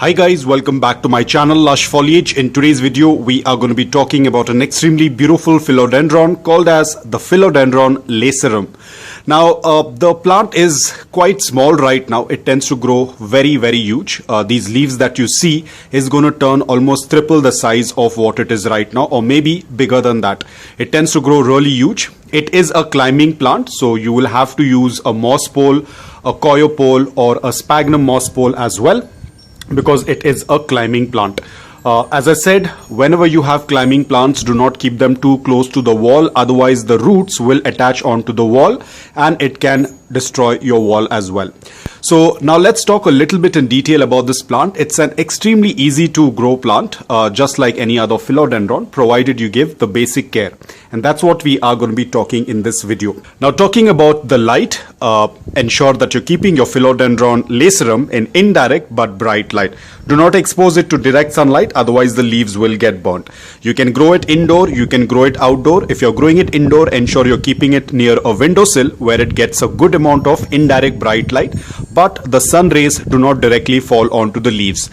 Hi guys, welcome back to my channel Lush Foliage. In today's video, we are going to be talking about an extremely beautiful philodendron called as the Philodendron Lacerum. Now, the plant is quite small right now. It tends to grow very huge. These leaves that you see is going to turn almost triple the size of what it is right now, or maybe bigger than that. It tends to grow really huge. It is a climbing plant, so you will have to use a moss pole, a coir pole, or a sphagnum moss pole as well, because it is a climbing plant. As I said, whenever you have climbing plants, do not keep them too close to the wall, otherwise the roots will attach onto the wall and it can destroy your wall as well. So now let's talk a little bit in detail about this plant. It's an extremely easy to grow plant, just like any other philodendron, provided you give the basic care. And that's what we are going to be talking in this video. Now, talking about the light, ensure that you're keeping your Philodendron Lacerum in indirect but bright light. Do not expose it to direct sunlight, otherwise the leaves will get burnt. You can grow it indoor, you can grow it outdoor. If you're growing it indoor, ensure you're keeping it near a windowsill where it gets a good amount of indirect bright light, but the sun rays do not directly fall onto the leaves.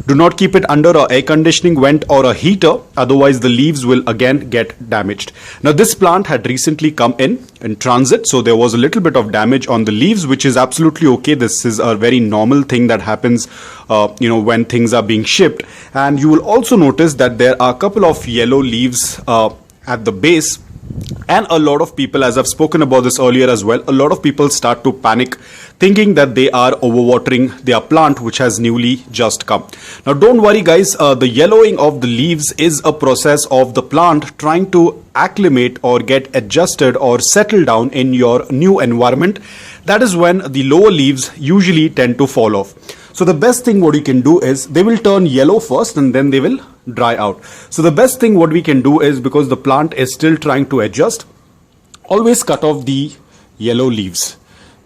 Do not keep it under a air conditioning vent or a heater, otherwise the leaves will again get damaged. Now, this plant had recently come in transit, so there was a little bit of damage on the leaves, which is absolutely okay. This is a very normal thing that happens when things are being shipped. And you will also notice that there are a couple of yellow leaves at the base. And a lot of people, as I've spoken about this earlier as well, a lot of people start to panic thinking that they are overwatering their plant which has newly just come. Now, don't worry guys, the yellowing of the leaves is a process of the plant trying to acclimate or get adjusted or settle down in your new environment. That is when the lower leaves usually tend to fall off. So the best thing what you can do is, they will turn yellow first and then they will dry out. So the best thing what we can do is, because the plant is still trying to adjust, always cut off the yellow leaves.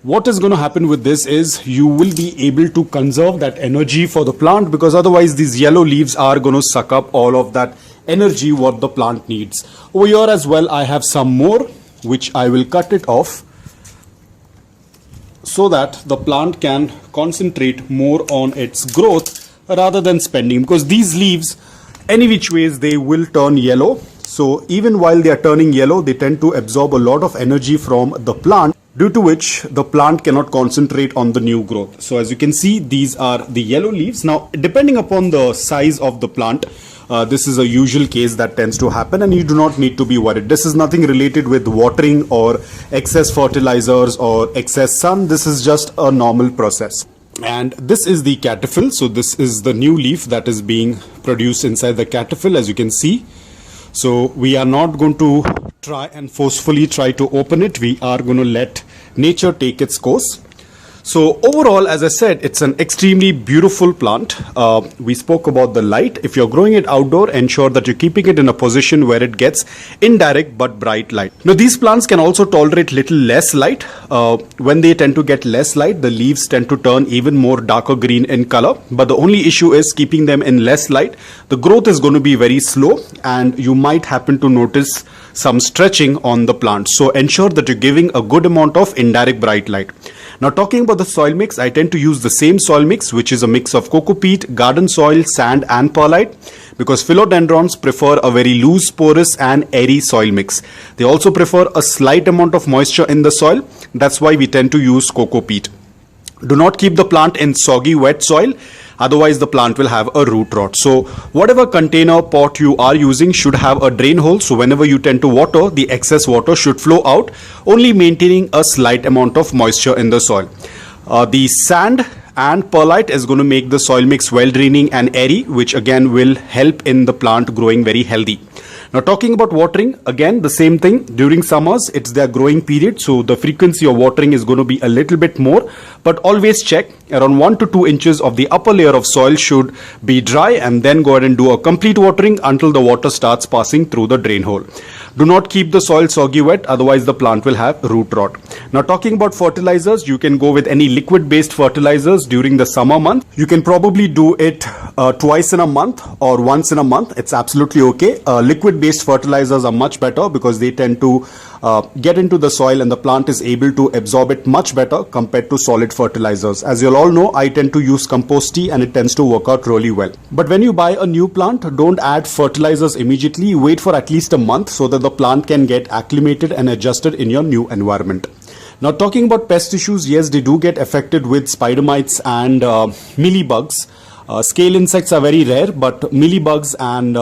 What is going to happen with this is, you will be able to conserve that energy for the plant, because otherwise these yellow leaves are going to suck up all of that energy what the plant needs. Over here as well, I have some more which I will cut it off, so that the plant can concentrate more on its growth rather than spending, because these leaves, any which ways, they will turn yellow. So even while they are turning yellow, they tend to absorb a lot of energy from the plant, due to which the plant cannot concentrate on the new growth. So as you can see, these are the yellow leaves. Now, depending upon the size of the plant, this is a usual case that tends to happen, and you do not need to be worried. This is nothing related with watering or excess fertilizers or excess sun. This is just a normal process. And this is the cataphyll. So this is the new leaf that is being produced inside the cataphyll, as you can see. So we are not going to try and forcefully try to open it. We are going to let nature take its course. So overall, as I said, it's an extremely beautiful plant. We spoke about the light. If you're growing it outdoor, ensure that you're keeping it in a position where it gets indirect but bright light. Now, these plants can also tolerate little less light. When they tend to get less light, the leaves tend to turn even more darker green in color. But the only issue is, keeping them in less light, the growth is going to be very slow, and you might happen to notice some stretching on the plant. So ensure that you're giving a good amount of indirect bright light. Now, talking about the soil mix, I tend to use the same soil mix, which is a mix of coco peat, garden soil, sand and perlite, because philodendrons prefer a very loose, porous and airy soil mix. They also prefer a slight amount of moisture in the soil. That's why we tend to use coco peat. Do not keep the plant in soggy, wet soil. Otherwise, the plant will have a root rot. So whatever container pot you are using should have a drain hole. So whenever you tend to water, the excess water should flow out, only maintaining a slight amount of moisture in the soil. The sand and perlite is going to make the soil mix well draining and airy, which again will help in the plant growing very healthy. Now, talking about watering, again the same thing. During summers, it's their growing period, so the frequency of watering is going to be a little bit more, but always check around 1 to 2 inches of the upper layer of soil should be dry, and then go ahead and do a complete watering until the water starts passing through the drain hole. Do not keep the soil soggy wet, otherwise the plant will have root rot. Now, talking about fertilizers, you can go with any liquid based fertilizers during the summer month. You can probably do it twice in a month or once in a month, it's absolutely okay. Liquid based fertilizers are much better because they tend to get into the soil and the plant is able to absorb it much better compared to solid fertilizers. As you'll all know, I tend to use compost tea and it tends to work out really well. But when you buy a new plant, don't add fertilizers immediately. Wait for at least a month so that the plant can get acclimated and adjusted in your new environment. Now, talking about pest issues, yes, they do get affected with spider mites and mealybugs. Scale insects are very rare, but mealybugs and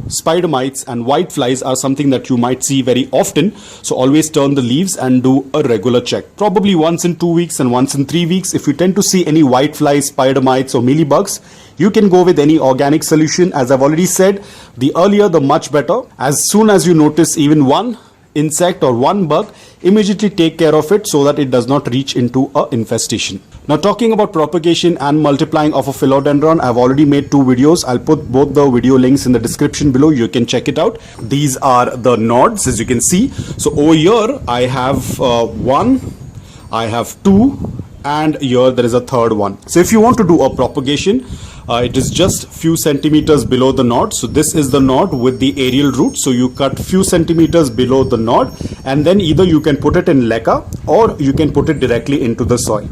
spider mites and whiteflies are something that you might see very often. So always turn the leaves and do a regular check. Probably once in 2 weeks and once in 3 weeks. If you tend to see any whiteflies, spider mites or mealybugs, you can go with any organic solution. As I've already said, the earlier the much better. As soon as you notice even one insect or one bug, immediately take care of it so that it does not reach into a infestation. Now, talking about propagation and multiplying of a philodendron, I've already made 2 videos. I'll put both the video links in the description below. You can check it out. These are the nodes, as you can see. So over here I have 1, I have 2, and here there is a third one. So if you want to do a propagation, it is just few centimeters below the node. So this is the node with the aerial root. So you cut few centimeters below the node, and then either you can put it in leca or you can put it directly into the soil.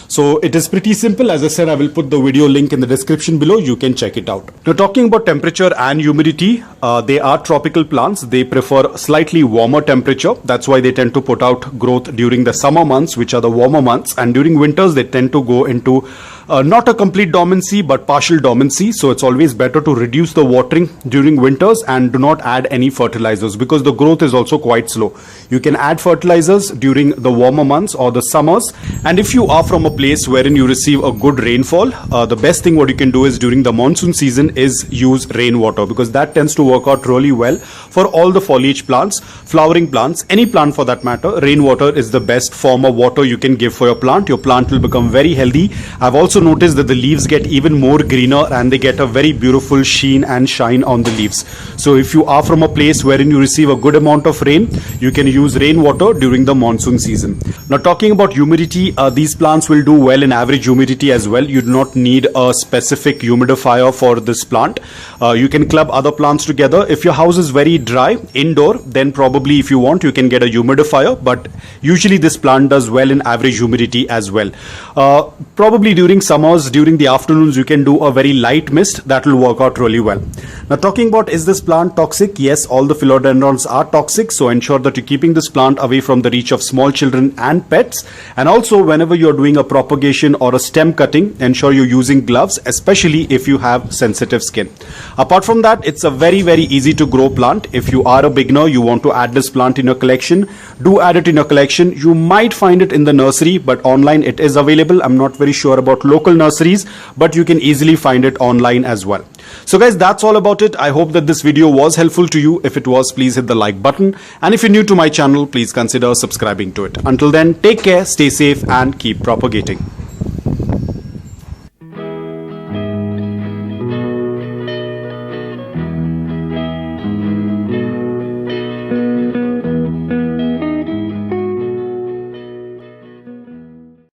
So it is pretty simple. As I said, I will put the video link in the description below. You can check it out. Now, talking about temperature and humidity, they are tropical plants. They prefer slightly warmer temperature. That's why they tend to put out growth during the summer months, which are the warmer months. And during winters, they tend to go into not a complete dormancy, but partial dormancy. So it's always better to reduce the watering during winters and do not add any fertilizers because the growth is also quite slow. You can add fertilizers during the warmer months or the summers. And if you are from a place wherein you receive a good rainfall, the best thing what you can do is during the monsoon season is use rainwater, because that tends to work out really well for all the foliage plants, flowering plants, any plant for that matter. Rainwater is the best form of water you can give for your plant. Your plant will become very healthy. I've also noticed that the leaves get even more greener and they get a very beautiful sheen and shine on the leaves. So if you are from a place wherein you receive a good amount of rain, you can use rainwater during the monsoon season. Now, talking about humidity, these plants will do well in average humidity as well. You do not need a specific humidifier for this plant. You can club other plants together. If your house is very dry indoor, then probably if you want, you can get a humidifier, but usually this plant does well in average humidity as well. Probably during summers, during the afternoons, you can do a very light mist. That will work out really well. Now, talking about, is this plant toxic? Yes, all the philodendrons are toxic. So ensure that you're keeping this plant away from the reach of small children and pets. And also, whenever you're doing a propagation or a stem cutting, ensure you're using gloves, especially if you have sensitive skin. Apart from that, it's a very, very easy to grow plant. If you are a beginner, you want to add this plant in your collection, do add it in your collection. You might find it in the nursery, but online it is available. I'm not very sure about local nurseries, but you can easily find it online as well. So guys, that's all about it. I hope that this video was helpful to you. If it was, please hit the like button. And if you're new to my channel, please consider subscribing to it. Until then, take care, stay safe, and keep propagating.